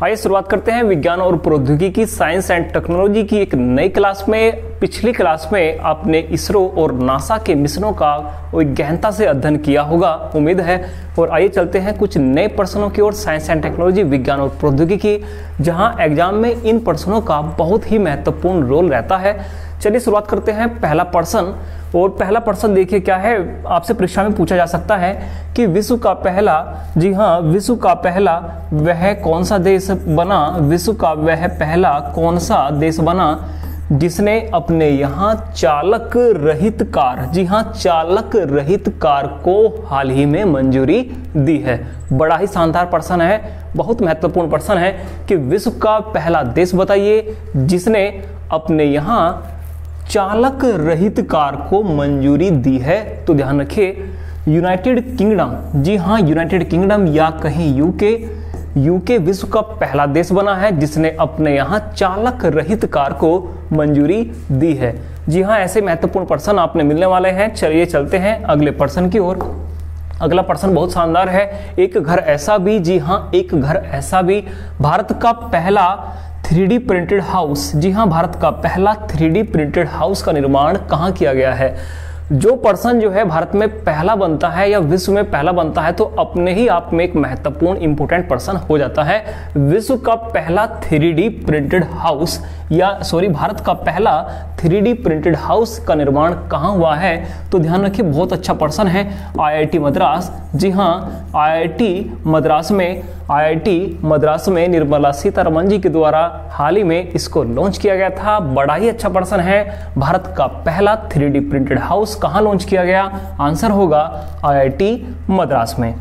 आइए शुरुआत करते हैं विज्ञान और प्रौद्योगिकी साइंस एंड टेक्नोलॉजी की एक नई क्लास में। पिछली क्लास में आपने इसरो और नासा के मिशनों का गहनता से अध्ययन किया होगा, उम्मीद है। और आइए चलते हैं कुछ नए प्रश्नों की ओर, साइंस एंड टेक्नोलॉजी, विज्ञान और प्रौद्योगिकी, जहां एग्जाम में इन प्रश्नों का बहुत ही महत्वपूर्ण रोल रहता है। चलिए शुरुआत करते हैं पहला प्रश्न। और पहला प्रश्न देखिए क्या है, आपसे परीक्षा में पूछा जा सकता है कि विश्व का पहला, जी हाँ, विश्व का पहला वह कौन सा देश बना, विश्व का वह पहला कौन सा देश बना जिसने अपने यहाँ चालक रहित कार, जी हाँ, चालक रहित कार को हाल ही में मंजूरी दी है। बड़ा ही शानदार प्रश्न है, बहुत महत्वपूर्ण प्रश्न है कि विश्व का पहला देश बताइए जिसने अपने यहाँ चालक रहित कार को मंजूरी दी है। तो ध्यान रखिए, यूनाइटेड किंगडम, जी हाँ, यूनाइटेड किंगडम या कहीं यूके विश्व का पहला देश बना है जिसने अपने यहाँ चालक रहित कार को मंजूरी दी है। जी हाँ, ऐसे महत्वपूर्ण प्रश्न आपने मिलने वाले हैं। चलिए चलते हैं अगले प्रश्न की ओर। अगला प्रश्न बहुत शानदार है। एक घर ऐसा भी, जी हाँ, एक घर ऐसा भी, भारत का पहला 3D प्रिंटेड हाउस, जी हाँ, भारत का पहला 3D प्रिंटेड हाउस का निर्माण कहाँ किया गया है। जो पर्सन जो है भारत में पहला बनता है या विश्व में पहला बनता है तो अपने ही आप में एक महत्वपूर्ण इंपोर्टेंट पर्सन हो जाता है। विश्व का पहला 3D प्रिंटेड हाउस भारत का पहला 3D प्रिंटेड हाउस का निर्माण कहाँ हुआ है। तो ध्यान रखिए, बहुत अच्छा पर्सन है, IIT मद्रास, जी हाँ, IIT मद्रास में निर्मला सीतारमण जी के द्वारा हाल ही में इसको लॉन्च किया गया था। बड़ा ही अच्छा पर्सन है। भारत का पहला 3D प्रिंटेड हाउस कहाँ लॉन्च किया गया, आंसर होगा IIT मद्रास में।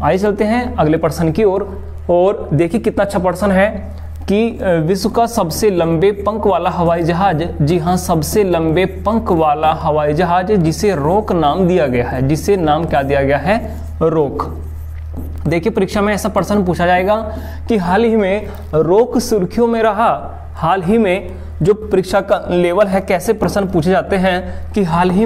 आइए चलते हैं अगले प्रश्न की ओर। और देखिए कितना अच्छा प्रश्न है कि विश्व का सबसे लंबे पंख वाला हवाई जहाज, जी हाँ, सबसे लंबे पंख वाला हवाई जहाज जिसे रॉक नाम दिया गया है, जिसे नाम क्या दिया गया है, रॉक। देखिए परीक्षा में ऐसा प्रश्न पूछा जाएगा कि हाल ही में रॉक सुर्खियों में रहा। हाल ही में जो परीक्षा का लेवल है, कैसे प्रश्न पूछे जाते हैं कि हाल ही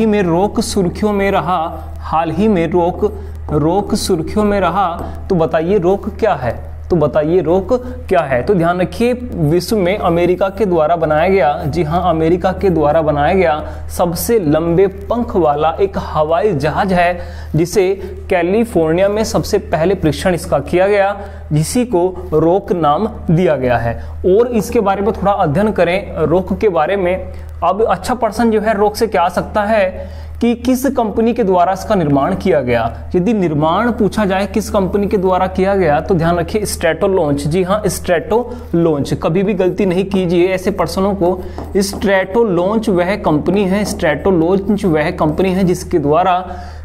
में रॉक सुर्खियों में रहा, हाल ही में रॉक सुर्खियों में रहा। तो बताइए रॉक क्या है, तो बताइए रॉक क्या है। तो ध्यान रखिए, विश्व में अमेरिका के द्वारा बनाया गया, जी हाँ, अमेरिका के द्वारा बनाया गया सबसे लंबे पंख वाला एक हवाई जहाज है जिसे कैलिफोर्निया में सबसे पहले परीक्षण इसका किया गया, जिसी को रॉक नाम दिया गया है। और इसके बारे में थोड़ा अध्ययन करें रॉक के बारे में। अब अच्छा प्रश्न जो है रॉक से क्या आ सकता है कि किस कंपनी के द्वारा इसका निर्माण किया गया। यदि निर्माण पूछा जाए किस कंपनी के द्वारा किया गया तो ध्यान रखिए स्ट्रेटो लॉन्च, जी हाँ, स्ट्रेटो लॉन्च। कभी भी गलती नहीं कीजिए ऐसे प्रश्नों को। स्ट्रेटो लॉन्च वह कंपनी है, स्ट्रेटो लॉन्च वह कंपनी है जिसके द्वारा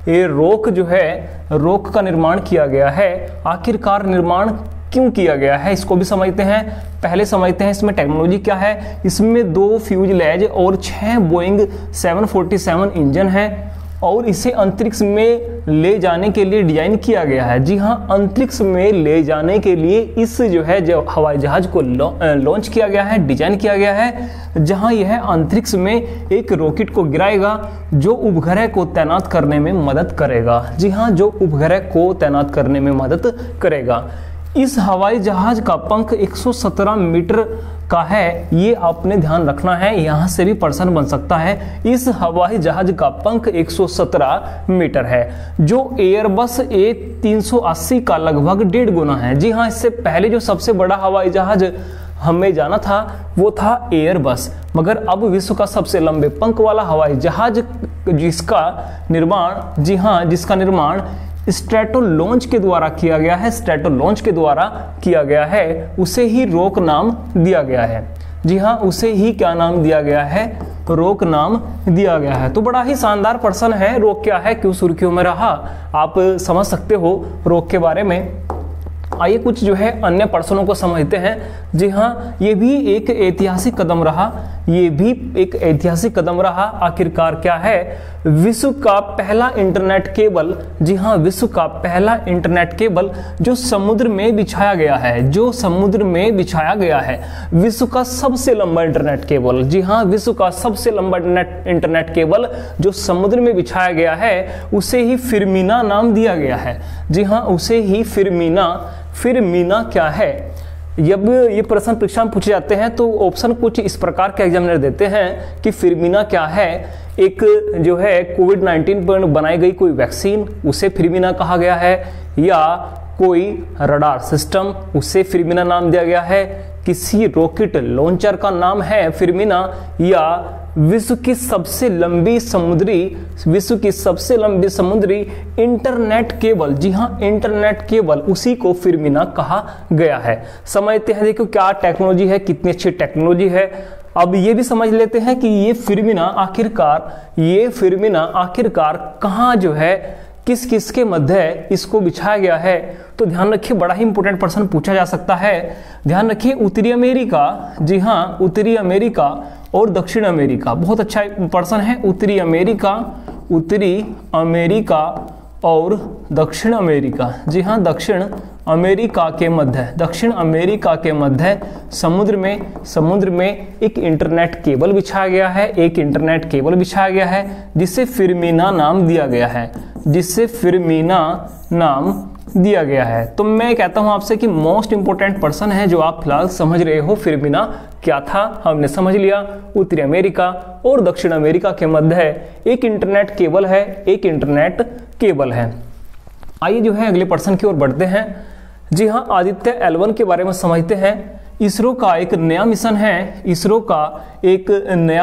ये रॉक जो है, रॉक का निर्माण किया गया है। आखिरकार निर्माण क्यों किया गया है इसको भी समझते हैं। पहले समझते हैं इसमें टेक्नोलॉजी क्या है। इसमें 2 फ्यूजलेज और 6 बोइंग 747 इंजन है और इसे अंतरिक्ष में ले जाने के लिए डिजाइन किया गया है। जी हाँ, अंतरिक्ष में ले जाने के लिए इस जो हवाई जहाज को लॉन्च किया गया है, डिजाइन किया गया है, जहां यह अंतरिक्ष में एक रॉकेट को गिराएगा जो उपग्रह को तैनात करने में मदद करेगा। जी हाँ, जो उपग्रह को तैनात करने में मदद करेगा। इस हवाई जहाज का पंख 117 मीटर का है, ये आपने ध्यान रखना है, यहां से भी प्रश्न बन सकता है। इस हवाई जहाज का पंख 117 मीटर है जो एयरबस A380 का लगभग 1.5 गुना है। जी हाँ, इससे पहले जो सबसे बड़ा हवाई जहाज हमें जाना था वो था एयरबस, मगर अब विश्व का सबसे लंबे पंख वाला हवाई जहाज जिसका निर्माण, जी हाँ, जिसका निर्माण स्ट्रेटो लॉन्च के द्वारा किया गया है, स्ट्रेटो लॉन्च के द्वारा किया गया है, उसे ही रॉक नाम दिया गया है। जी हाँ, उसे ही क्या नाम दिया गया है, रॉक नाम दिया गया है। तो बड़ा ही शानदार प्रश्न है, रॉक क्या है, क्यों सुर्खियों में रहा, आप समझ सकते हो रॉक के बारे में। आइए कुछ जो है अन्य प्रश्नों को समझते हैं। जी हाँ, ये भी एक ऐतिहासिक कदम रहा ये भी एक ऐतिहासिक कदम रहा। आखिरकार क्या है? विश्व का पहला इंटरनेट केबल, जी हाँ, विश्व का पहला इंटरनेट केबल जो समुद्र में बिछाया गया है, जो समुद्र में बिछाया गया है। विश्व का सबसे लंबा इंटरनेट केबल, जी हाँ, विश्व का सबसे लंबा इंटरनेट केबल जो समुद्र में बिछाया गया है, उसे ही फिरमीना नाम दिया गया है। जी हाँ, उसे ही फिरमीना क्या है? जब ये प्रश्न परीक्षा में पूछे जाते हैं तो ऑप्शन कुछ इस प्रकार के एग्जामिनर देते हैं कि फिरमीना क्या है। एक जो है कोविड-19 पर बनाई गई कोई वैक्सीन, उसे फिरमीना कहा गया है, या कोई रडार सिस्टम, उसे फिरमीना नाम दिया गया है, किसी रॉकेट लॉन्चर का नाम है फिरमीना, या विश्व की सबसे लंबी समुद्री इंटरनेट केबल, जी हाँ, इंटरनेट केबल, उसी को फिरमीना कहा गया है। समझते हैं, देखो क्या टेक्नोलॉजी है, कितनी अच्छी टेक्नोलॉजी है। अब ये भी समझ लेते हैं कि ये फिरमीना आखिरकार कहाँ जो है, किस किस के मध्य इसको बिछाया गया है। तो ध्यान रखिए, बड़ा ही इंपॉर्टेंट प्रश्न पूछा जा सकता है। ध्यान रखिए, उत्तरी अमेरिका, जी हाँ, उत्तरी अमेरिका और दक्षिण अमेरिका, बहुत अच्छा प्रश्न है। उत्तरी अमेरिका और दक्षिण अमेरिका, जी हाँ, दक्षिण अमेरिका के मध्य समुद्र में एक इंटरनेट केबल बिछाया गया है, जिसे फिरमीना नाम दिया गया है। तो मैं कहता हूं आपसे कि मोस्ट इंपोर्टेंट पर्सन है जो आप फिलहाल समझ रहे हो। फिरमीना क्या था, हमने समझ लिया। उत्तरी अमेरिका और दक्षिण अमेरिका के मध्य एक इंटरनेट केबल है। आइए जो है अगले प्रश्न की ओर बढ़ते हैं। जी हाँ, आदित्य L1 के बारे में समझते हैं। इसरो का एक नया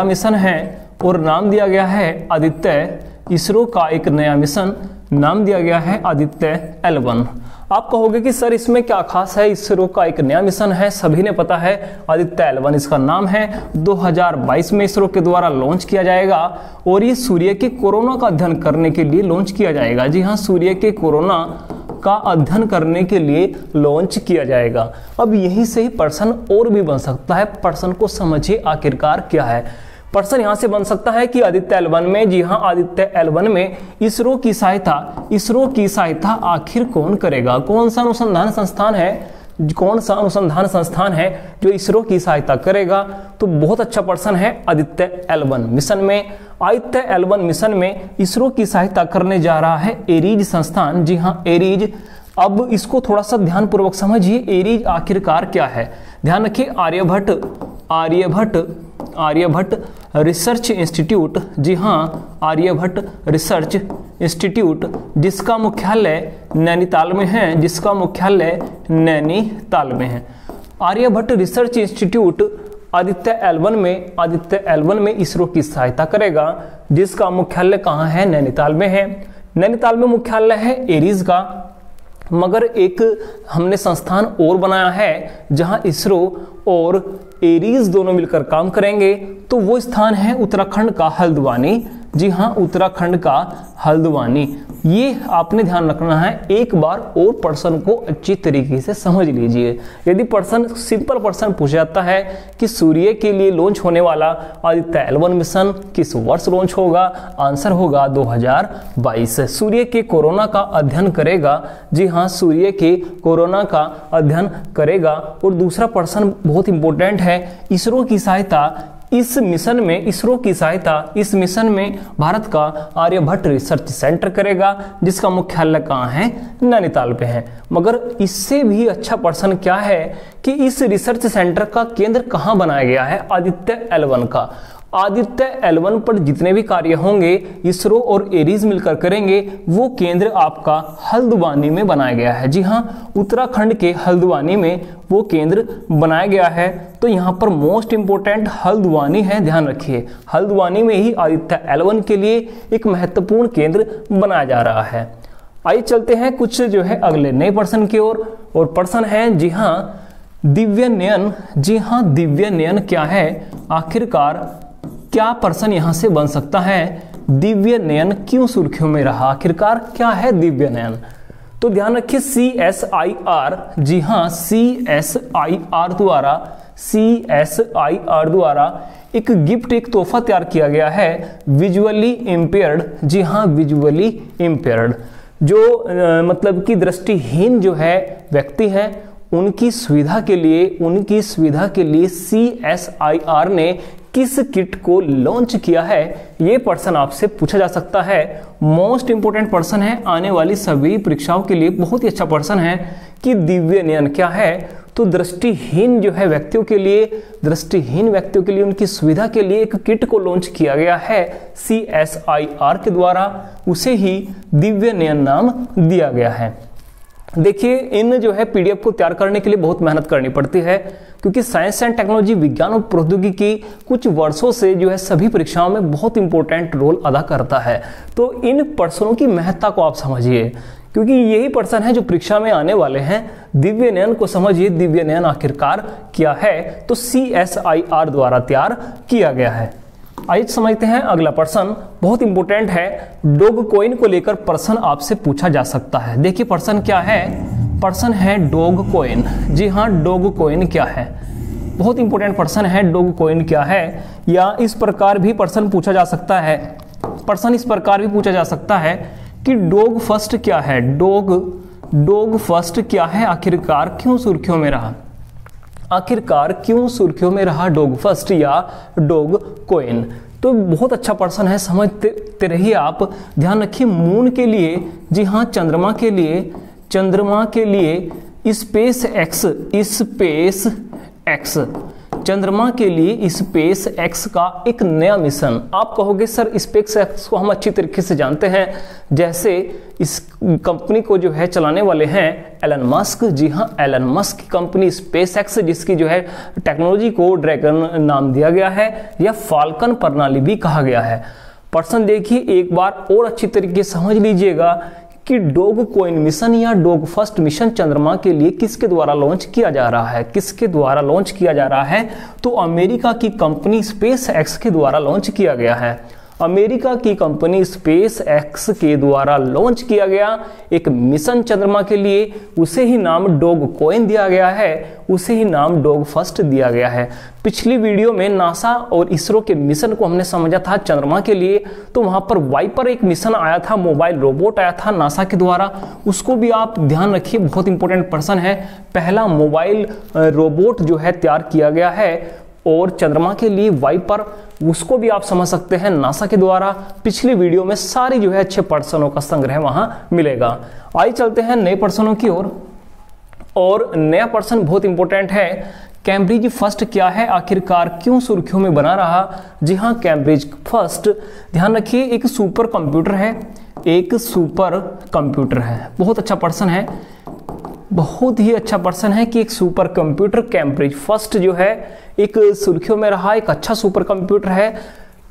मिशन है और नाम दिया गया है आदित्य। इसरो का एक नया मिशन नाम दिया गया है आदित्य L1। आप कहोगे कि सर इसमें क्या खास है? इसरो का एक नया मिशन है, सभी ने पता है, आदित्य L1 इसका नाम है। 2022 में इसरो के द्वारा लॉन्च किया जाएगा और ये सूर्य के कोरोना का अध्ययन करने के लिए लॉन्च किया जाएगा। जी हाँ, सूर्य के कोरोना का अध्ययन करने के लिए लॉन्च किया जाएगा। अब यहीं से ही प्रश्न और भी बन सकता है। प्रश्न को समझिए आखिरकार क्या है। प्रश्न यहां से बन सकता है कि आदित्य L1 में, जी हां, आदित्य L1 में इसरो की सहायता आखिर कौन करेगा? कौन सा अनुसंधान संस्थान है जो इसरो की सहायता करेगा? तो बहुत अच्छा प्रश्न है। आदित्य L1 मिशन में इसरो की सहायता करने जा रहा है एरीज संस्थान। जी हां, एरीज। अब इसको थोड़ा सा ध्यान पूर्वक समझिए, एरीज आखिरकार क्या है। ध्यान रखिए, आर्यभट्ट रिसर्च इंस्टीट्यूट, जी हाँ, आर्यभट्ट रिसर्च इंस्टीट्यूट, जिसका मुख्यालय नैनीताल में है। Aryabhata research institute Aditya L1 में इसरो की सहायता करेगा, जिसका मुख्यालय कहाँ है? नैनीताल में है। नैनीताल में मुख्यालय है एरीज का। मगर एक हमने संस्थान और बनाया है जहां इसरो और एरीज दोनों मिलकर काम करेंगे, तो वो स्थान है उत्तराखंड का हल्द्वानी। जी हां, उत्तराखंड का हल्द्वानी। ये आपने ध्यान रखना है। एक बार और प्रश्न को अच्छी तरीके से समझ लीजिए। यदि प्रश्न सिंपल प्रश्न पूछा जाता है कि सूर्य के लिए लॉन्च होने वाला आदित्य L1 मिशन किस वर्ष लॉन्च होगा, आंसर होगा 2022। सूर्य के कोरोना का अध्ययन करेगा। जी हाँ, सूर्य के कोरोना का अध्ययन करेगा। और दूसरा प्रश्न बहुत इंपॉर्टेंट है, इसरो की सहायता इस मिशन में भारत का आर्यभट्ट रिसर्च सेंटर करेगा, जिसका मुख्यालय कहाँ है? नैनीताल पे है। मगर इससे भी अच्छा प्रश्न क्या है कि इस रिसर्च सेंटर का केंद्र कहाँ बनाया गया है? आदित्य L1 का। आदित्य L1 पर जितने भी कार्य होंगे इसरो और एरीज मिलकर करेंगे, वो केंद्र आपका हल्द्वानी में बनाया गया है। जी हाँ, उत्तराखंड के हल्द्वानी में वो केंद्र बनाया गया है। तो यहाँ पर मोस्ट इंपोर्टेंट हल्द्वानी है, ध्यान रखिए। हल्द्वानी में ही आदित्य L1 के लिए एक महत्वपूर्ण केंद्र बनाया जा रहा है। आइए चलते हैं कुछ जो है अगले नए प्रश्न की ओर। और प्रश्न है, जी हाँ, दिव्यनयन। जी हाँ, दिव्यनयन क्या है? आखिरकार क्या प्रश्न यहां से बन सकता है? दिव्यनयन क्यों सुर्खियों में रहा? आखिरकार क्या है दिव्यनयन? तो ध्यान रखिए CSIR, जी हाँ CSIR द्वारा एक गिफ्ट, एक तोहफा तैयार किया गया है विजुअली इम्पेयर्ड, जी हाँ विजुअली इम्पेयर्ड, जो मतलब कि दृष्टिहीन जो है व्यक्ति हैं उनकी सुविधा के लिए CSIR ने किस किट को लॉन्च किया है, ये पर्सन आपसे पूछा जा सकता है। मोस्ट इंपोर्टेंट पर्सन है आने वाली सभी परीक्षाओं के लिए, बहुत ही अच्छा पर्सन है कि दिव्य नयन क्या है। तो दृष्टिहीन जो है व्यक्तियों के लिए उनकी सुविधा के लिए एक किट को लॉन्च किया गया है CSIR के द्वारा, उसे ही दिव्य नयन नाम दिया गया है। देखिए इन जो है PDF को तैयार करने के लिए बहुत मेहनत करनी पड़ती है, क्योंकि साइंस एंड टेक्नोलॉजी, विज्ञान और प्रौद्योगिकी कुछ वर्षों से जो है सभी परीक्षाओं में बहुत इंपॉर्टेंट रोल अदा करता है। तो इन पर्सनों की महत्ता को आप समझिए, क्योंकि यही पर्सन है जो परीक्षा में आने वाले हैं। दिव्य नयन को समझिए, दिव्य नयन आखिरकार क्या है, तो CSIR द्वारा तैयार किया गया है। आइए समझते हैं अगला पर्सन, बहुत इंपॉर्टेंट है। डॉग कॉइन को लेकर पर्सन आपसे पूछा जा सकता है। देखिए पर्सन क्या है, पर्सन है डॉग कॉइन, जी हाँ डॉग कॉइन क्या है, बहुत इंपॉर्टेंट पर्सन है। डॉग कॉइन क्या है, या इस प्रकार भी पर्सन पूछा जा सकता है, कि डॉग फर्स्ट क्या है, डॉग फर्स्ट क्या है, आखिरकार क्यों सुर्खियों में रहा डॉग फर्स्ट या डॉग कॉइन। तो बहुत अच्छा पर्सन है, समझते रहिए आप। ध्यान रखिए मून के लिए, जी हाँ चंद्रमा के लिए स्पेस एक्स का एक नया मिशन। आप कहोगे सर स्पेस एक्स को हम अच्छी तरीके से जानते हैं, जैसे इस कंपनी को जो है चलाने वाले हैं एलन मस्क, जी हाँ एलन मस्क की कंपनी स्पेस एक्स, जिसकी जो है टेक्नोलॉजी को ड्रैगन नाम दिया गया है या फाल्कन प्रणाली भी कहा गया है। पर्सन देखिए एक बार और अच्छी तरीके से समझ लीजिएगा कि डॉग कॉइन मिशन या डॉग फर्स्ट मिशन चंद्रमा के लिए किसके द्वारा लॉन्च किया जा रहा है, तो अमेरिका की कंपनी स्पेस एक्स के द्वारा लॉन्च किया गया है। अमेरिका की कंपनी स्पेस एक्स के द्वारा लॉन्च किया गया एक मिशन चंद्रमा के लिए, उसे ही नाम डॉग कॉइन दिया गया है, उसे ही नाम डॉग फर्स्ट दिया गया है। पिछली वीडियो में नासा और इसरो के मिशन को हमने समझा था चंद्रमा के लिए, तो वहां पर वाइपर एक मिशन आया था, मोबाइल रोबोट आया था नासा के द्वारा, उसको भी आप ध्यान रखिए, बहुत इंपॉर्टेंट पर्सन है। पहला मोबाइल रोबोट जो है तैयार किया गया है, और चंद्रमा के लिए वाइपर, उसको भी आप समझ सकते हैं नासा के द्वारा। पिछली वीडियो में सारी जो है अच्छे पर्सनों का संग्रह वहां मिलेगा। आइए चलते हैं नए पर्सनों की ओर, और नया पर्सन बहुत इंपॉर्टेंट है। कैम्ब्रिज फर्स्ट क्या है, आखिरकार क्यों सुर्खियों में बना रहा, जी हाँ कैम्ब्रिज फर्स्ट ध्यान रखिए एक सुपर कंप्यूटर है, बहुत अच्छा पर्सन है, बहुत ही अच्छा पर्सन है कि एक सुपर कंप्यूटर कैम्ब्रिज फर्स्ट जो है एक सुर्खियों में रहा, एक अच्छा सुपर कंप्यूटर है।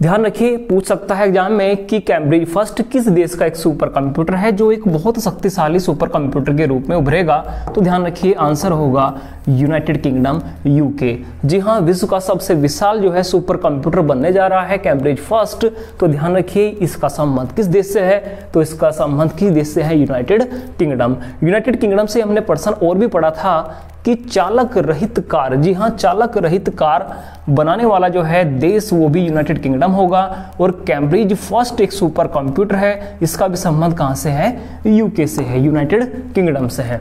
ध्यान रखिए पूछ सकता है एग्जाम में कि कैम्ब्रिज फर्स्ट किस देश का एक सुपर कंप्यूटर है जो एक बहुत शक्तिशाली सुपर कंप्यूटर के रूप में उभरेगा, तो ध्यान रखिए आंसर होगा यूनाइटेड किंगडम यूके। जी हाँ विश्व का सबसे विशाल जो है सुपर कंप्यूटर बनने जा रहा है कैम्ब्रिज फर्स्ट। तो ध्यान रखिए इसका संबंध किस देश से है, तो इसका संबंध किस देश से है, यूनाइटेड किंगडम। यूनाइटेड किंगडम से हमने पर्सन और भी पढ़ा था कि चालक रहित कार, जी हाँ चालक रहित कार बनाने वाला जो है देश वो भी यूनाइटेड किंगडम होगा। और कैम्ब्रिज फर्स्ट एक सुपर कंप्यूटर है, इसका भी संबंध कहां से है, यूके से है, यूनाइटेड किंगडम से है।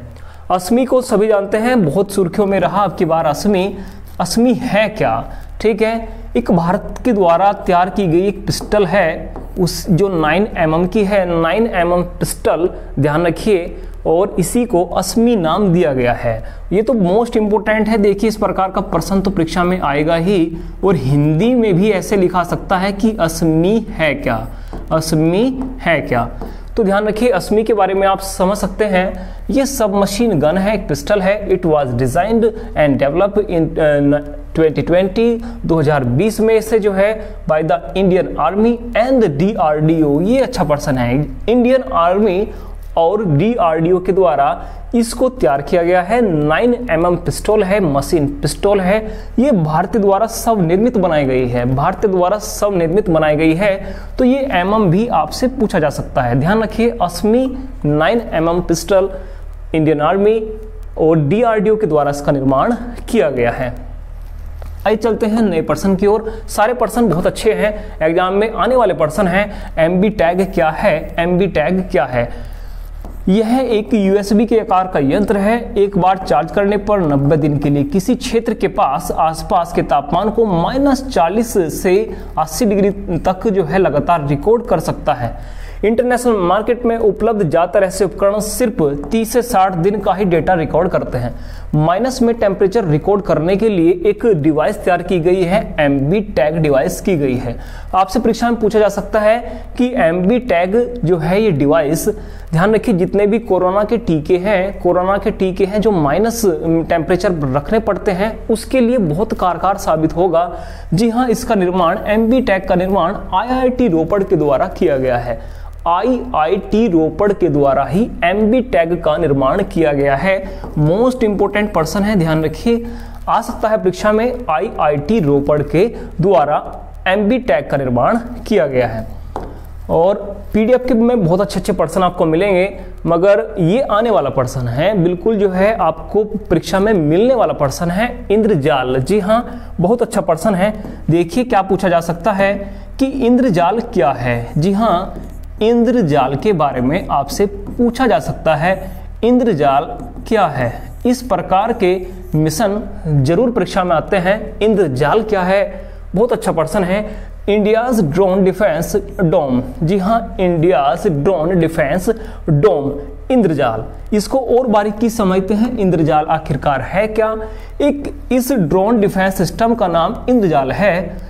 अस्मी को सभी जानते हैं, बहुत सुर्खियों में रहा अब की बार अस्मी है क्या, ठीक है, एक भारत के द्वारा तैयार की गई एक पिस्टल है, उस जो 9 mm की है, 9 mm पिस्टल ध्यान रखिए, और इसी को अस्मी नाम दिया गया है। ये तो मोस्ट इंपोर्टेंट है, देखिए इस प्रकार का प्रश्न तो परीक्षा में आएगा ही, और हिंदी में भी ऐसे लिखा सकता है कि अस्मी है क्या। तो ध्यान रखिए अस्मी के बारे में आप समझ सकते हैं, ये सब मशीन गन है, एक पिस्टल है। It was designed and develop in 2020 में से जो है by the Indian army and DRDO। ये अच्छा पर्सन है, इंडियन आर्मी और डीआरडीओ के द्वारा इसको तैयार किया गया है। 9mm पिस्टल है, मशीन पिस्टल है। ये भारतीय द्वारा सब निर्मित बनाई गई है, भारतीय द्वारा सब निर्मित बनाई गई है। तो ये mm भी आपसे पूछा जा सकता है, ध्यान रखिए। असमी 9mm पिस्टल इंडियन आर्मी और डीआरडीओ के द्वारा इसका निर्माण किया गया है। आइए चलते हैं नए प्रश्न की ओर। सारे प्रश्न बहुत अच्छे हैं, एग्जाम में आने वाले प्रश्न हैं। एमबी टैग क्या है? एमबी टैग क्या है? यह एक यूएसबी के आकार का यंत्र है। एक बार चार्ज करने पर 90 दिन के लिए किसी क्षेत्र के पास आसपास के तापमान को -40 से 80 डिग्री तक जो है लगातार रिकॉर्ड कर सकता है। इंटरनेशनल मार्केट में उपलब्ध ज्यादातर ऐसे उपकरण सिर्फ 30 से 60 दिन का ही डेटा रिकॉर्ड करते हैं। माइनस में टेम्परेचर रिकॉर्ड करने के लिए एक डिवाइस तैयार की गई है, एमबी टैग डिवाइस की गई है। आपसे परीक्षा में पूछा जा सकता है कि एमबी टैग जो है ये डिवाइस, ध्यान रखिए जितने भी कोरोना के टीके हैं जो माइनस टेम्परेचर रखने पड़ते हैं, उसके लिए बहुत कारगर साबित होगा। जी हाँ, इसका निर्माण, एमबी टैग का निर्माण आईआईटी रोपड़ के द्वारा किया गया है। आईआईटी रोपड़ के द्वारा ही एमबी टैग का निर्माण किया गया है। मोस्ट इंपोर्टेंट पर्सन है, ध्यान रखिए, आ सकता है परीक्षा में। आईआईटी रोपड़ के द्वारा एमबी टैग का निर्माण किया गया है। और पीडीएफ के में बहुत अच्छे प्रश्न आपको मिलेंगे, मगर ये आने वाला प्रश्न है, बिल्कुल जो है आपको परीक्षा में मिलने वाला प्रश्न है, इंद्रजाल। जी हाँ, बहुत अच्छा प्रश्न है। देखिए क्या पूछा जा सकता है कि इंद्रजाल क्या है। जी हाँ, इंद्रजाल के बारे में आपसे पूछा जा सकता है, इंद्रजाल क्या है। इस प्रकार के मिशन जरूर परीक्षा में आते हैं। इंद्रजाल क्या है? बहुत अच्छा प्रश्न है। इंडियाज ड्रोन डिफेंस डोम। जी हाँ, इंडियाज ड्रोन डिफेंस डोम, इंद्रजाल। इसको और बारीकी समझते हैं, इंद्रजाल आखिरकार है क्या। इस ड्रोन डिफेंस सिस्टम का नाम इंद्रजाल है।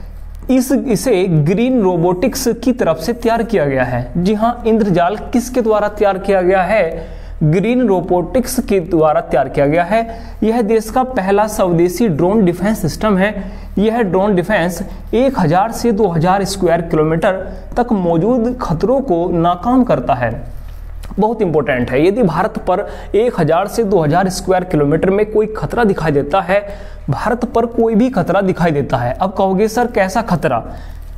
इसे ग्रीन रोबोटिक्स की तरफ से तैयार किया गया है। जी हाँ, इंद्रजाल किसके द्वारा तैयार किया गया है? ग्रीन रोबोटिक्स के द्वारा तैयार किया गया है। यह देश का पहला स्वदेशी ड्रोन डिफेंस सिस्टम है। यह ड्रोन डिफेंस 1000 से 2000 स्क्वायर किलोमीटर तक मौजूद खतरों को नाकाम करता है। बहुत इंपॉर्टेंट है। यदि भारत पर 1000 से 2000 स्क्वायर किलोमीटर में कोई खतरा दिखाई देता है, भारत पर कोई भी खतरा दिखाई देता है, अब कहोगे सर कैसा खतरा?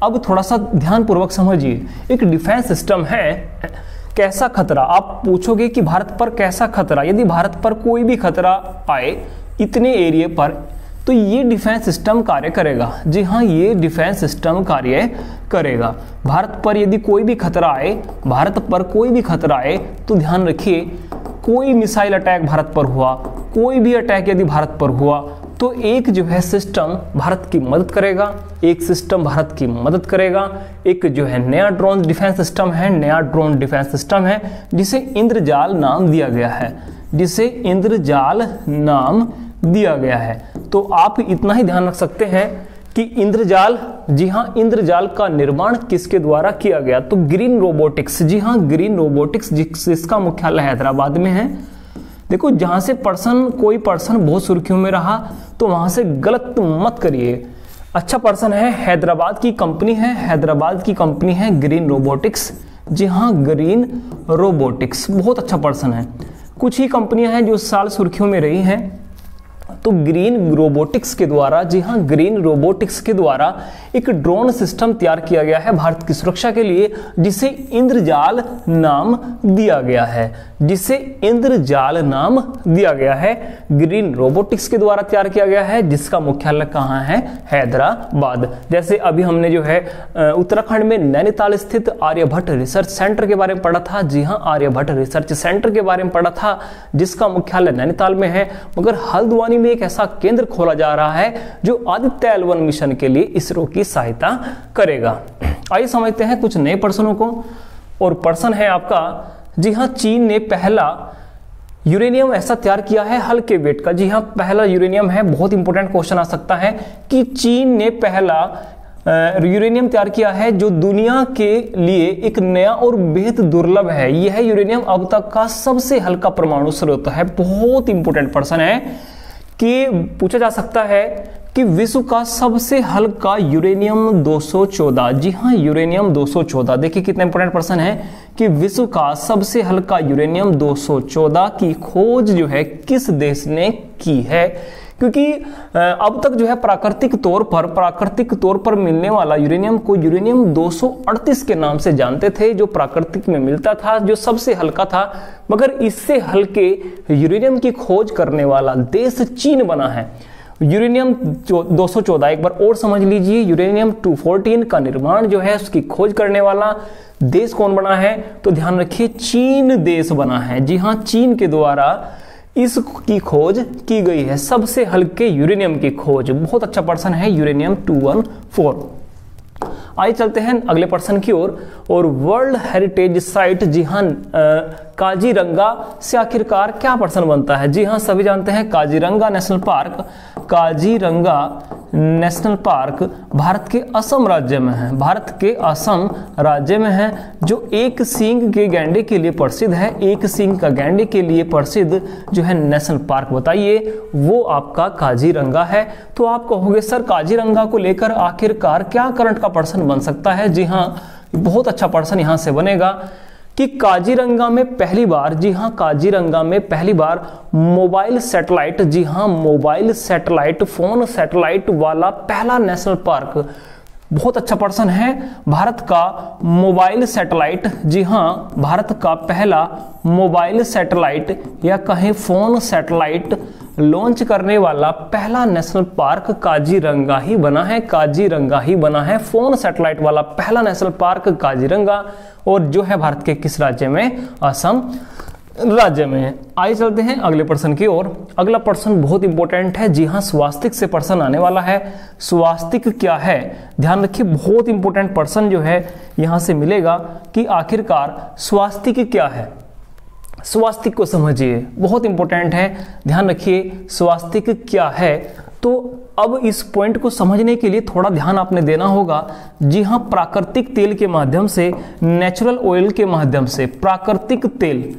अब थोड़ा सा ध्यान पूर्वक समझिए। एक डिफेंस सिस्टम है, कैसा खतरा? आप पूछोगे कि भारत पर कैसा खतरा। यदि भारत पर कोई भी खतरा आए इतने एरिया पर, तो ये डिफेंस सिस्टम कार्य करेगा। जी हाँ, ये डिफेंस सिस्टम कार्य करेगा। भारत पर यदि कोई भी खतरा आए, भारत पर कोई भी खतरा आए, तो ध्यान रखिए, कोई मिसाइल अटैक भारत पर हुआ, कोई भी अटैक यदि भारत पर हुआ, तो एक जो है सिस्टम भारत की मदद करेगा, एक सिस्टम भारत की मदद करेगा। एक जो है नया ड्रोन डिफेंस सिस्टम है, नया ड्रोन डिफेंस सिस्टम है जिसे इंद्रजाल नाम दिया गया है, जिसे इंद्रजाल नाम दिया गया है। तो आप इतना ही ध्यान रख सकते हैं कि इंद्रजाल, जी हाँ, इंद्रजाल का निर्माण किसके द्वारा किया गया? तो ग्रीन रोबोटिक्स। जी हाँ, ग्रीन रोबोटिक्स, जिसका मुख्यालय हैदराबाद में है। देखो, जहां से कोई पर्सन बहुत सुर्खियों में रहा तो वहां से गलत मत करिए। अच्छा पर्सन है, हैदराबाद की कंपनी है, हैदराबाद की कंपनी है ग्रीन रोबोटिक्स। जी हाँ, ग्रीन रोबोटिक्स बहुत अच्छा पर्सन है। कुछ ही कंपनियां हैं जो इस साल सुर्खियों में रही हैं। तो ग्रीन रोबोटिक्स के द्वारा, जी हाँ, ग्रीन रोबोटिक्स के द्वारा एक ड्रोन सिस्टम तैयार किया गया है भारत की सुरक्षा के लिए, जिसे इंद्रजाल नाम दिया गया है, जिसे इंद्रजाल नाम दिया गया है। ग्रीन रोबोटिक्स के द्वारा तैयार किया गया है, जिसका मुख्यालय कहाँ है? हैदराबाद। जैसे अभी हमने जो है उत्तराखंड में नैनीताल स्थित आर्यभट्ट रिसर्च सेंटर के बारे में पढ़ा था। जी हाँ, आर्यभट्ट रिसर्च सेंटर के बारे में पढ़ा था, जिसका मुख्यालय नैनीताल में है। मगर हल्द्वानी में एक ऐसा केंद्र खोला जा रहा है जो आदित्य L1 मिशन के लिए इसरो की सहायता करेगा। आइए समझते हैं कुछ नए प्रश्नों को। और प्रश्न है आपका, जी हाँ, चीन ने पहला यूरेनियम ऐसा तैयार किया है हल्के वेट का। जी हाँ, पहला यूरेनियम है। बहुत इंपॉर्टेंट क्वेश्चन आ सकता है कि चीन ने पहला यूरेनियम तैयार किया है जो दुनिया के लिए एक नया और बेहद दुर्लभ है। यह यूरेनियम अब तक का सबसे हल्का परमाणु स्रोत है। बहुत इंपॉर्टेंट प्रश्न है कि पूछा जा सकता है कि विश्व का सबसे हल्का यूरेनियम 214, जी हाँ यूरेनियम 214, देखिए कितना इंपॉर्टेंट प्रश्न है कि विश्व का सबसे हल्का यूरेनियम 214 की खोज जो है किस देश ने की है। क्योंकि अब तक जो है प्राकृतिक तौर पर मिलने वाला यूरेनियम को यूरेनियम 238 के नाम से जानते थे, जो प्राकृतिक में मिलता था, जो सबसे हल्का था। मगर इससे हल्के यूरेनियम की खोज करने वाला देश चीन बना है। यूरेनियम 214 एक बार और समझ लीजिए, यूरेनियम 214 का निर्माण जो है उसकी खोज करने वाला देश कौन बना है, तो ध्यान रखिए चीन देश बना है। जी हाँ, चीन के द्वारा इसकी खोज की गई है, सबसे हल्के यूरेनियम की खोज। बहुत अच्छा प्रश्न है यूरेनियम 214। आइए चलते हैं अगले प्रश्न की ओर। और वर्ल्ड हेरिटेज साइट, जी हाँ काजीरंगा से आखिरकार क्या प्रश्न बनता है। जी हाँ सभी जानते हैं Kaziranga national park, Kaziranga national park Bharat के असम राज्य में है, भारत के असम राज्य में है, जो एक सींग के गैंडे के लिए प्रसिद्ध है। एक सींग का गैंडे के लिए प्रसिद्ध जो है नेशनल पार्क बताइए, वो आपका काजीरंगा है। तो आप कहोगे सर काजीरंगा को लेकर आखिरकार क्या करंट का प्रश्न बन सकता है। जी हाँ बहुत अच्छा प्रश्न यहां से बनेगा कि काजीरंगा में पहली बार, जी हाँ काजीरंगा में पहली बार मोबाइल सैटेलाइट, जी हाँ मोबाइल सैटेलाइट, फोन सैटेलाइट वाला पहला नेशनल पार्क। बहुत अच्छा प्रश्न है, भारत का मोबाइल सैटेलाइट, जी हाँ भारत का पहला मोबाइल सैटेलाइट या कहें फोन सैटेलाइट लॉन्च करने वाला पहला नेशनल पार्क काजीरंगा ही बना है, काजीरंगा ही बना है। फोन सैटेलाइट वाला पहला नेशनल पार्क काजीरंगा, और जो है भारत के किस राज्य में, असम राज्य में। आइए चलते हैं अगले प्रश्न की ओर। अगला प्रश्न बहुत इंपॉर्टेंट है, जी हाँ स्वास्तिक से प्रश्न आने वाला है। स्वास्तिक क्या है, ध्यान रखिए बहुत इंपॉर्टेंट प्रश्न जो है यहां से मिलेगा कि आखिरकार स्वास्तिक क्या है। स्वास्तिक को समझिए, बहुत इंपॉर्टेंट है, ध्यान रखिए स्वास्तिक क्या है। तो अब इस पॉइंट को समझने के लिए थोड़ा ध्यान आपने देना होगा। जी हाँ प्राकृतिक तेल के माध्यम से, नेचुरल ऑयल के माध्यम से, प्राकृतिक तेल,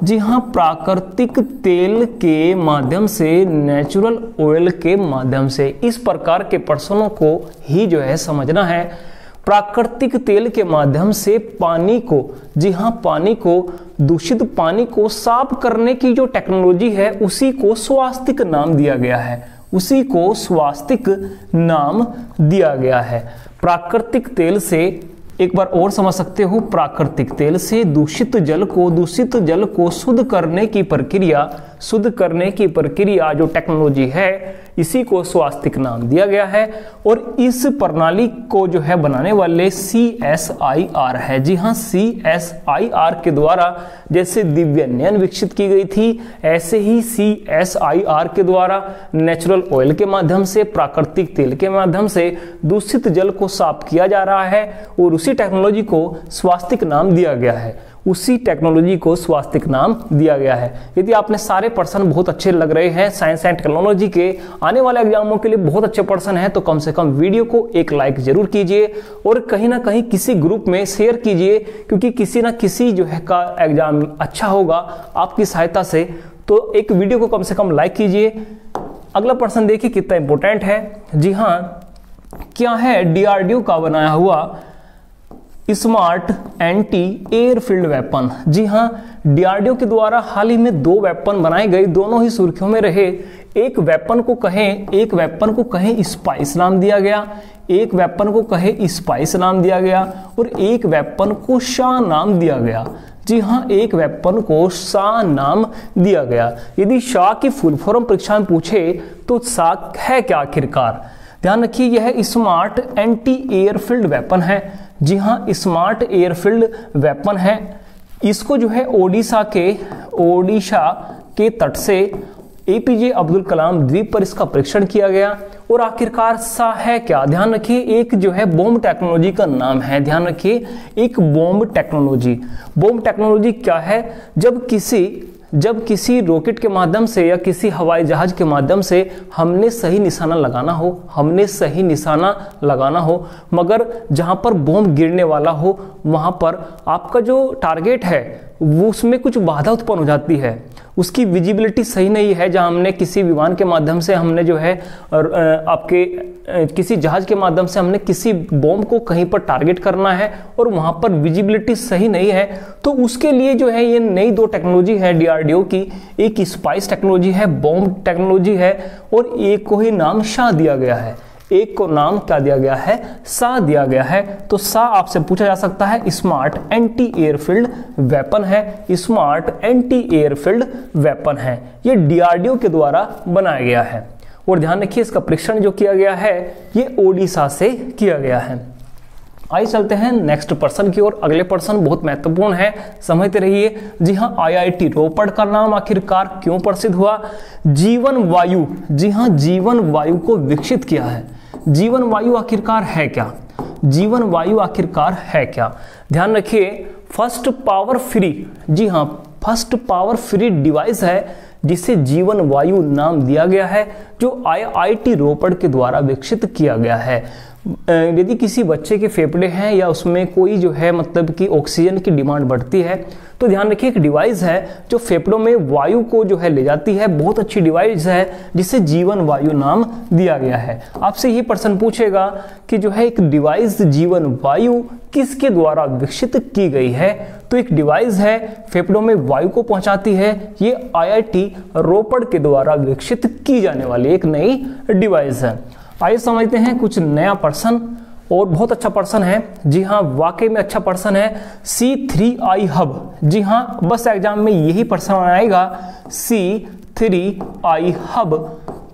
जी हाँ प्राकृतिक तेल के माध्यम से, नेचुरल ऑयल के माध्यम से, इस प्रकार के प्रश्नों को ही जो है समझना है। प्राकृतिक तेल के माध्यम से पानी को, जी हाँ पानी को, दूषित पानी को साफ करने की जो टेक्नोलॉजी है उसी को स्वास्तिक नाम दिया गया है, उसी को स्वास्तिक नाम दिया गया है। प्राकृतिक तेल से एक बार और समझ सकते हो, प्राकृतिक तेल से दूषित जल को शुद्ध करने की प्रक्रिया जो टेक्नोलॉजी है इसी को स्वास्तिक नाम दिया गया है। और इस प्रणाली को जो है बनाने वाले CSIR है। जी हाँ CSIR के द्वारा जैसे दिव्यान्यन विकसित की गई थी, ऐसे ही CSIR के द्वारा नेचुरल ऑयल के माध्यम से, प्राकृतिक तेल के माध्यम से दूषित जल को साफ किया जा रहा है, और उसी टेक्नोलॉजी को स्वास्तिक नाम दिया गया है, उसी टेक्नोलॉजी को स्वास्तिक नाम दिया गया है। यदि आपने सारे प्रश्न बहुत अच्छे लग रहे हैं साइंस एंड टेक्नोलॉजी के, आने वाले एग्जामों के लिए बहुत अच्छे प्रश्न हैं, तो कम से कम वीडियो को एक लाइक जरूर कीजिए और कहीं ना कहीं किसी ग्रुप में शेयर कीजिए, क्योंकि किसी ना किसी जो है का एग्जाम अच्छा होगा आपकी सहायता से। तो एक वीडियो को कम से कम लाइक कीजिए। अगला प्रश्न देखिए कितना इंपॉर्टेंट है। जी हाँ क्या है DRDO का बनाया हुआ स्मार्ट एंटी एयरफील्ड वेपन। जी हाँ DRDO के द्वारा हाल ही में 2 वेपन बनाए गए, दोनों ही सुर्खियों में रहे। एक वेपन को कहें स्पाइस नाम दिया गया, एक वेपन को कहें स्पाइस नाम दिया गया, और एक वेपन को शाह नाम दिया गया। जी हाँ एक वेपन को शाह नाम दिया गया। यदि शाह की फुल फॉर्म परीक्षा में पूछे तो शाह है क्या आखिरकार, ध्यान रखिए यह स्मार्ट एंटी एयरफील्ड वेपन है। जी हाँ स्मार्ट एयरफील्ड वेपन है। इसको जो है ओडिशा के तट से APJ अब्दुल कलाम द्वीप पर इसका परीक्षण किया गया। और आखिरकार सा है क्या, ध्यान रखिए एक जो है बॉम्ब टेक्नोलॉजी का नाम है। ध्यान रखिए एक बॉम्ब टेक्नोलॉजी क्या है, जब किसी रॉकेट के माध्यम से या किसी हवाई जहाज के माध्यम से हमने सही निशाना लगाना हो, मगर जहां पर बॉम्ब गिरने वाला हो वहां पर आपका जो टारगेट है वो उसमें कुछ बाधा उत्पन्न हो जाती है, उसकी विजिबिलिटी सही नहीं है, जहां हमने किसी विमान के माध्यम से हमने जो है और आपके किसी जहाज के माध्यम से हमने किसी बॉम्ब को कहीं पर टारगेट करना है और वहां पर विजिबिलिटी सही नहीं है, तो उसके लिए जो है ये नई दो टेक्नोलॉजी है डीआरडीओ की, एक स्पाइस टेक्नोलॉजी है, बॉम्ब टेक्नोलॉजी है, और एक को ही नाम शाह दिया गया है। एक को नाम क्या दिया गया है? सा दिया गया है। तो सा आपसे पूछा जा सकता है, स्मार्ट एंटी एयरफील्ड वेपन है, स्मार्ट एंटी एयरफील्ड वेपन है, ये डीआरडीओ के द्वारा बनाया गया है। और ध्यान रखिए इसका परीक्षण जो किया गया है ये ओडिशा से किया गया है। आइए चलते हैं नेक्स्ट पर्सन की ओर। अगले पर्सन बहुत महत्वपूर्ण है, समझते रहिए। जी हाँ, आईआईटी रोपड़ का नाम आखिरकार क्यों प्रसिद्ध हुआ? जीवन वायु, जी हाँ, जीवन वायु को विकसित किया है। जीवन वायु आखिरकार है क्या? जीवन वायु आखिरकार है क्या? ध्यान रखिए, फर्स्ट पावर फ्री, जी हाँ, फर्स्ट पावर फ्री डिवाइस है जिसे जीवन वायु नाम दिया गया है, जो आईआईटी रोपड़ के द्वारा विकसित किया गया है। यदि किसी बच्चे के फेफड़े हैं या उसमें कोई जो है मतलब कि ऑक्सीजन की डिमांड बढ़ती है, तो ध्यान रखिए एक डिवाइस है जो फेफड़ों में वायु को जो है ले जाती है, बहुत अच्छी डिवाइस है जिसे जीवन वायु नाम दिया गया है। आपसे ये प्रश्न पूछेगा कि जो है एक डिवाइस जीवन वायु किसके द्वारा विकसित की गई है? तो एक डिवाइस है फेफड़ों में वायु को पहुंचाती है, ये आईआईटी रोपड़ के द्वारा विकसित की जाने वाली एक नई डिवाइस है। आइए समझते हैं कुछ नया पर्सन, और बहुत अच्छा पर्सन है। जी हाँ, वाकई में अच्छा पर्सन है। C3I हब, जी हाँ, बस एग्जाम में यही पर्सन आएगा। C3I हब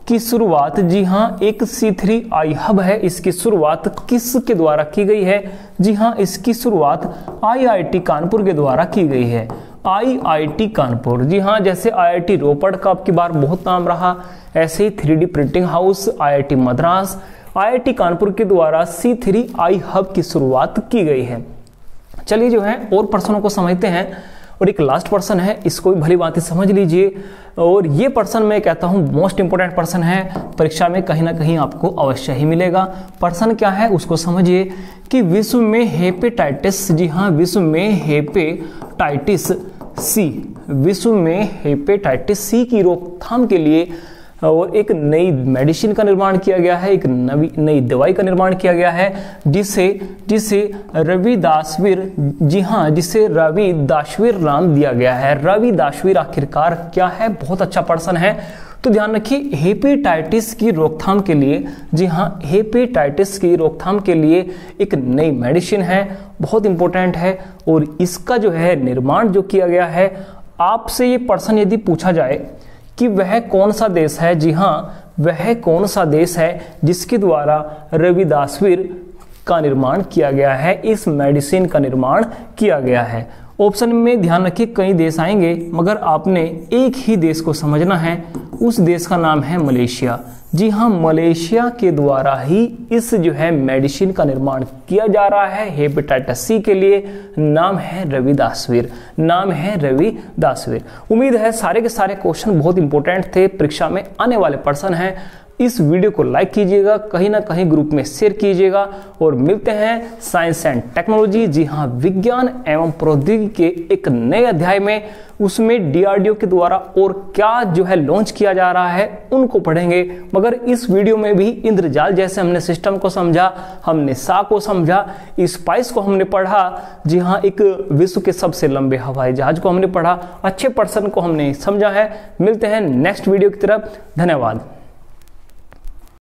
की शुरुआत, जी हाँ, एक C3I हब है, इसकी शुरुआत किसके द्वारा की गई है? जी हाँ, इसकी शुरुआत आईआईटी कानपुर के द्वारा की गई है। आईआईटी कानपुर, जी हाँ, जैसे आईआईटी रोपड़ का अब की बार बहुत नाम रहा, ऐसे ही 3D printing house IIT Madras, IIT Kanpur के द्वारा C3I हब की शुरुआत की गई है। चलिए जो है और पर्सनों को समझते हैं, और एक लास्ट पर्सन है, इसको भी भली बात समझ लीजिए। और ये पर्सन मैं कहता हूँ मोस्ट इंपोर्टेंट पर्सन है, परीक्षा में कहीं ना कहीं आपको अवश्य ही मिलेगा। पर्सन क्या है उसको समझिए कि विश्व में हेपेटाइटिस, जी हाँ, विश्व में हेपेटाइटिस सी, विश्व में हेपेटाइटिस सी की रोकथाम के लिए और एक नई मेडिसिन का निर्माण किया गया है, एक नई दवाई का निर्माण किया गया है, जिसे रविदासवीर, जी हाँ, जिसे रविदासवीर नाम दिया गया है। रविदासवीर आखिरकार क्या है? बहुत अच्छा पर्सन है। तो ध्यान रखिए, हेपेटाइटिस की रोकथाम के लिए, जी हाँ, हेपेटाइटिस की रोकथाम के लिए एक नई मेडिसिन है, बहुत इंपॉर्टेंट है, और इसका जो है निर्माण जो किया गया है। आपसे ये पर्सन यदि पूछा जाए कि वह कौन सा देश है, जी हाँ, वह कौन सा देश है जिसके द्वारा रविदासवीर का निर्माण किया गया है, इस मेडिसिन का निर्माण किया गया है। ऑप्शन में ध्यान रखिए कई देश आएंगे, मगर आपने एक ही देश को समझना है, उस देश का नाम है मलेशिया। जी हाँ, मलेशिया के द्वारा ही इस जो है मेडिसिन का निर्माण किया जा रहा है हेपेटाइटिस सी के लिए। नाम है रविदासवीर, नाम है रविदासवीर। उम्मीद है सारे के सारे क्वेश्चन बहुत इंपॉर्टेंट थे, परीक्षा में आने वाले पर्सन हैं। इस वीडियो को लाइक कीजिएगा, कहीं ना कहीं ग्रुप में शेयर कीजिएगा, और मिलते हैं साइंस एंड टेक्नोलॉजी, जी हाँ, विज्ञान एवं प्रौद्योगिकी के एक नए अध्याय में। उसमें डीआरडीओ के द्वारा और क्या जो है लॉन्च किया जा रहा है उनको पढ़ेंगे। मगर इस वीडियो में भी इंद्रजाल जैसे हमने सिस्टम को समझा, हमने सा को समझा, स्पाइस को हमने पढ़ा, जी हाँ, एक विश्व के सबसे लंबे हवाई जहाज को हमने पढ़ा, अच्छे पर्सन को हमने समझा है। मिलते हैं नेक्स्ट वीडियो की तरफ, धन्यवाद।